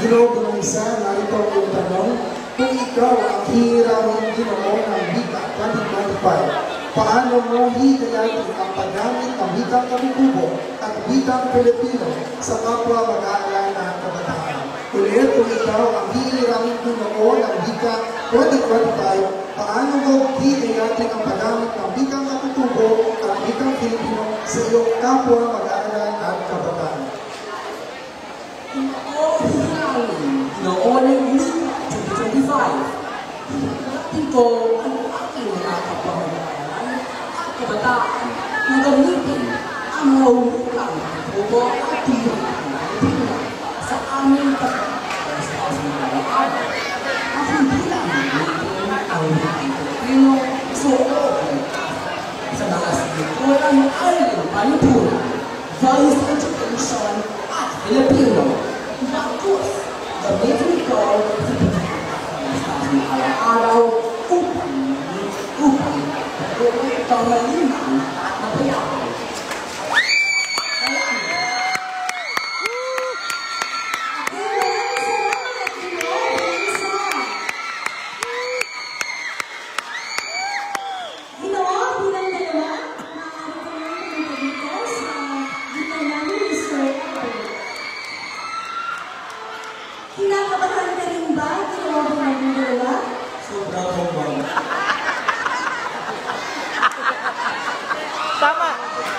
Ginoo ng isa, narito ang tanong, kung ikaw ang hihirangin Ginoo ng wika 2025, paano mo hikayatin ang paggamit ng wikang Katutubo at wikang Pilipino sa kapwa mag-aalala ng kabataan? Ulit, kung ikaw ang hihirangin Ginoo ng wika 2025, paano mo hikayatin ang paggamit ng wikang Katutubo at wikang Pilipino sa iyong kapwa mag-aalala ng kabataan? Noon ng 2025, ito ang aking mga kapamamayan at kabataan na gamitin ang mga wikang Katutubo at Pilipino sa aming pagkakataon sa mga araw. At hindi lang gamitin ang wikang Pilipino sa mga sinikulang aling palipunan, values education at Filipino. Bagus, gamitin ito sa araw-araw upang pangaliman at mapayaman. Kinakabahan ka rin ba? Ginawa ba ng dalawa? Sobrang bombang. Tama.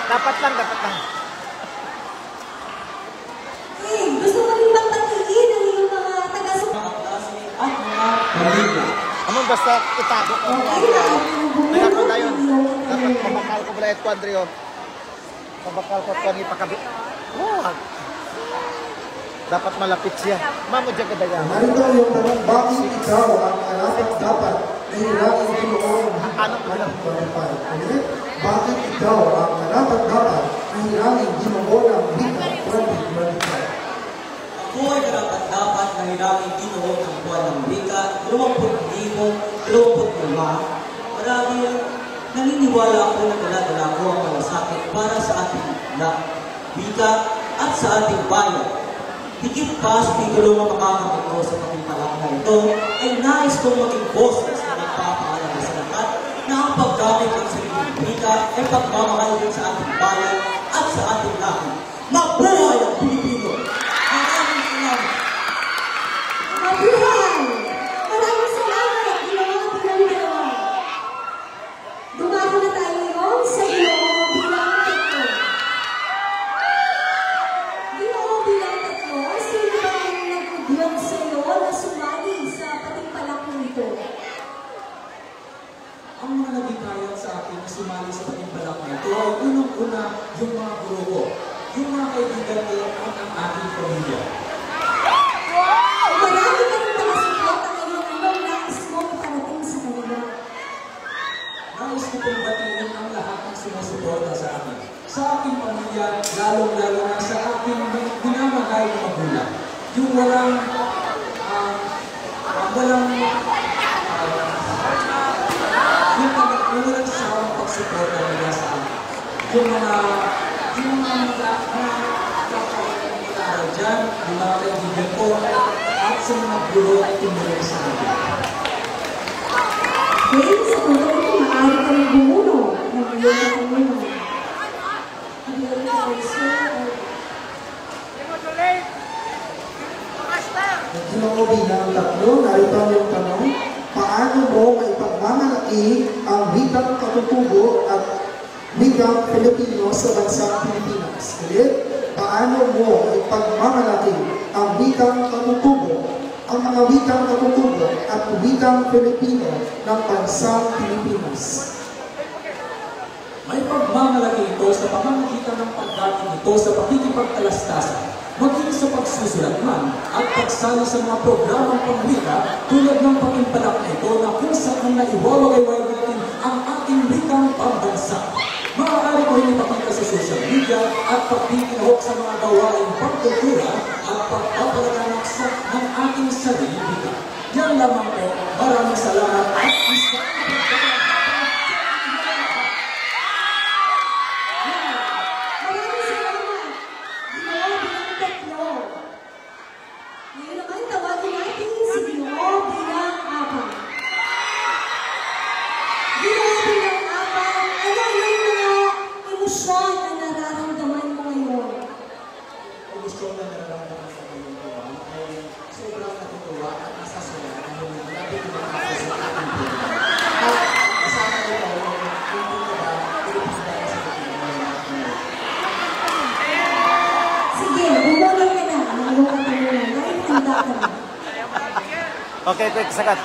Dapat lang. Gusto mo rin bang patiin ang iyong mga taga-suporta? At mga pamilya. Amon basta itago ko. Kaya ko na yun. Dapat mabakal ko pala ito, Andrio. Mabakal ko ito, ipakabi. Dapat malapit siya. Mamo dyan ka daga. Narito yung tanong, bakit ikaw ang dapat na hirangin Ginoo ng wika 2025? Ulit, bakit ikaw ang dapat na hirangin Ginoo ng wika 2025? Ako ay dapat na hirangin Ginoo ng buwan ng wika 2025. Marahil naniniwala ako na dala-dala ko ang malasakit para sa ating wika at sa ating bayan. Higit pa sa titulo ng makakamit ko sa patimpalang na ito ay nais kong maging boses na nagpapaalala sa lahat na ang paggamit ng sariling wika ay pagmamahal din sa ating bayan at sa ating lahi. Mabuhay ang Pilipino! Maraming salamat! Mabuhay! Maraming salamat! Ginawang pinagdalawa. Dumako na tayo ngayon sa Ginawang bilang tatlo. Ginawang bilang tatlo, sino ba ang nagkudyang sa iyo na sumali sa patimpalak nito? Ang mga nagikayat sa akin na sumali sa patimpalak na ito ay unang-una yung mga guro ko, yung mga kaibigan ko at ang ating pamilya. Marami ka rin taga-suporta ngayon. Anong nais mo iparating sa kanila? Nais ko pong batiin ang lahat ng sumusuporta sa akin. Sa aking pamilya, lalong-lalo na sa aking minamahal na magulang. Yung walang sasawang pagsuporta nila sa akin. Yung mga mag-aaral dyan, yung mga kaibigan ko, at sa mga guro ay tumulong sa akin. Dahil sa tulong ito, maaari ka rin bumuno ng iyong katulungan. Hindi ka rin Ginoo bilang tatlo, narito yung tanong, paano paano mo may pagmamalaki ang wikang katutubo at wikang Filipino sa bansang Pilipinas? Ulit, paano mo may pagmamalaki ang wikang katutubo, ang mga wikang katutubo at wikang Filipino ng bansang Pilipinas? May pagmamalaki ito sa pamamagitan ng pagdating nito sa pakikipagtalastasan, maging sa pagsusulat man at pagsali sa mga programang pamwika tulad ng pakimpalak na ito na kung saan naiwawagayway natin ang ating wikang pambansa. Maaari ko rin ipakita sa social media at pagtitinahok sa mga gawain pagkultura at pagpapalaganap ng ating sarili wika. Yan lamang po, maraming salamat at isang Okay, quick, sagat.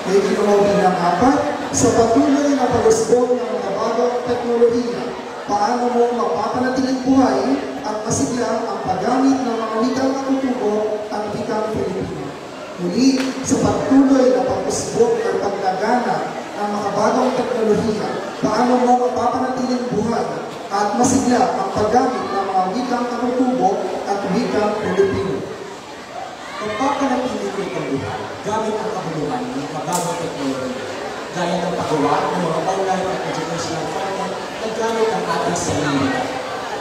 May ginawa bilang 4, sa patuloy na pag-usbong ng mga bagong teknolohiya, paano mo mapapanatiling buhay at masiglang ang paggamit ng mga wikang katutubo at wikang Filipino. Muli, sa patuloy na pag-usbong at paglagana ng mga bagong teknolohiya, paano mo mapapanatiling buhay at masigla ang paggamit ng mga wikang katutubo at wikang Filipino. Pagpapanatili ko itong buhay gamit ang kabuluhan ng magagawang teknolohiya, gaya ng paggawa ng mga online at educational content na gamit ang ating sarili.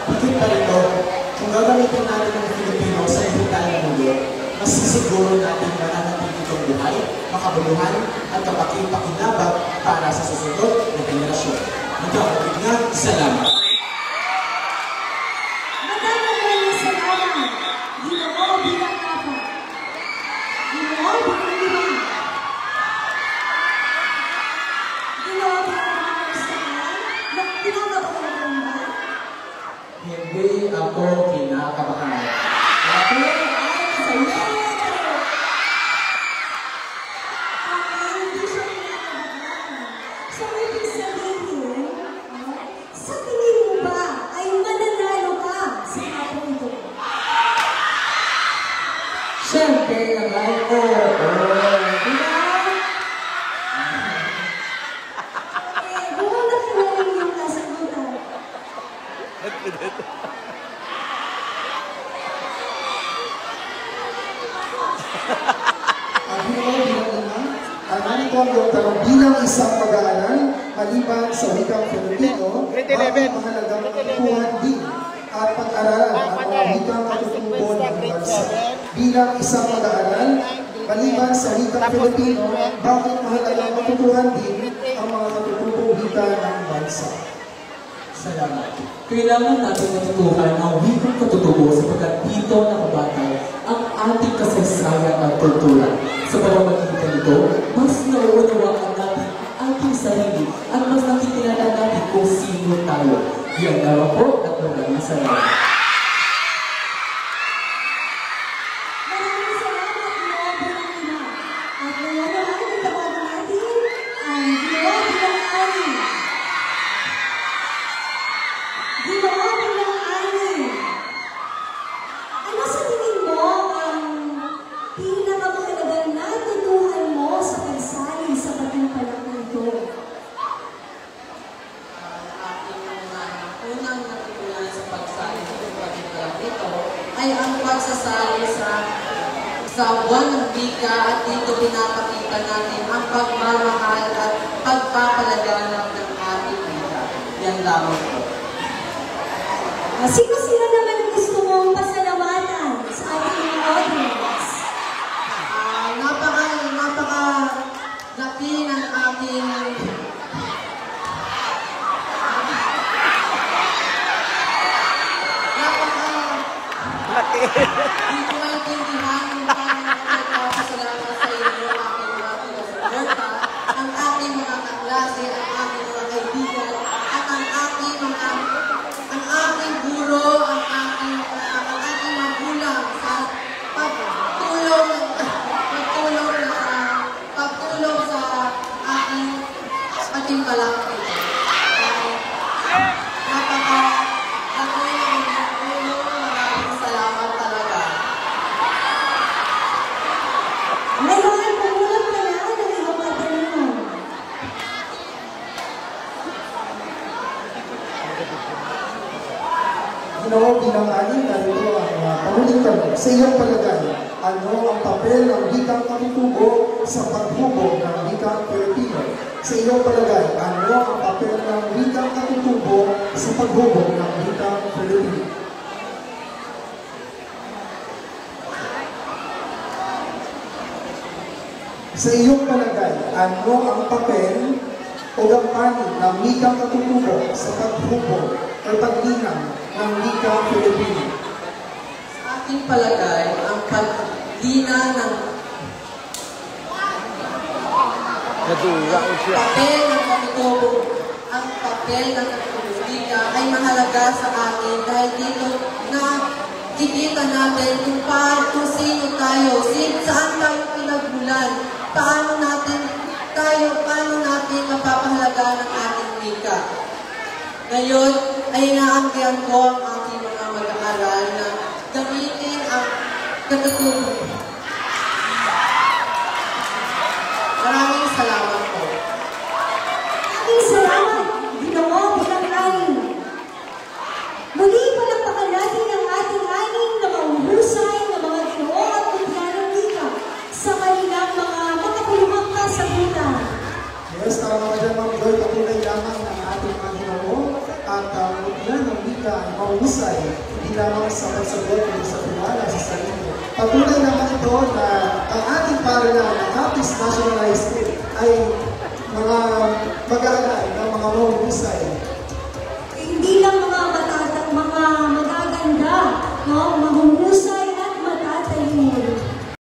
Higit pa rito, kung gagamitin natin ang Filipino sa digital na mundo, masisiguro natin mananatili itong buhay, makabuluhan at kapakipakinabang para sa susunod na henerasyon. Magkakapit nga, salamat! Hindi ako kinakabahan. Ako ay saya! Hindi siya kinakabahan. So, ibig sabihin, sa tingin mo ba ay mananalo ka sa hapon ito? Siyempre naman ko! Bumunod ka na rin yung kasagutan. Ang ginawa bilang 5, ang anitong tanong bilang isang pag-aaral, maliban sa wikang Filipino, ang mahalagang kuhan din at pag-aralan ang mga wikang katutubo ng bansa. Bilang isang pag-aaral, maliban sa wikang Filipino, bakit mahalagang matutuhan din ang mga katutubong wika ng bansa? Salamat. Kailangan natin matutuhan ang wikang katutubo sapagkat dito nakabatay ang ating kasaysayan at kultura. Sa pamamagitan nito, mas nauunawaan natin ang ating sarili at mas nakikilala natin kung sino tayo. Yan naman po at maraming salamat. Maraming salamat, Ginoong bilang 5. At ngayon naman, itawagan natin ang Ginoong bilang 6. Ginoong bilang 6. Ano sa tingin mo ang pinakamahalagang natutuhan mo sa pagsali sa patimpalak na ito? Unang natutunan sa pagsali sa pagpapalak nito ay ang pagsasali sa buwan ng wika at dito pinapakita natin ang pagmamahal at pagpapalaganap ng ating wika. Yan lamang po. Sino-sino naman ang gusto mong pasalamatan sa ating mga audience? Napaka-laki ng ating Sa iyong palagay, ano ang papel ng wikang katutubo sa paghubog ng wikang Pilipino? Sa iyong palagay, ano ang papel ng wikang katutubo sa paghubog ng wikang Pilipino? Sa iyong palagay, ano ang papel o gampanin ng wikang katutubo sa paghubog o paglinang ng wikang Pilipino? Sa aking palagay, ang paglina ng Nadura ko siya. papel ng katutubo, ang papel ng katutubo ay mahalaga sa atin dahil dito na kikita natin kung sino tayo, saan tayo pinagmulan, paano natin mapapahalagaan ang ating wika. Ngayon ay inaangkihan ko ang aking mga mag-aaral na gamitin ang katutubo. Maraming salamat po. Maraming salamat, Ginoo Bilang-anin. Muli palakpakan natin ang ating aning na mauhusay na mga Ginoo at Butihanong wika sa kanilang mga makapulumang kasagutan. Yes, tama ka dyan, Ma'am Joy. Patuloy lamang ng ating mga Ginoo at yan ang wika ay mahusay, hindi lamang sa pagsagot o sa tiwala sa sarili. Patuloy naman ito na ang ating paralan ng Capiz National High School ay mga mag-aaral ng mga mahusay. Hindi lang mga magaganda, no?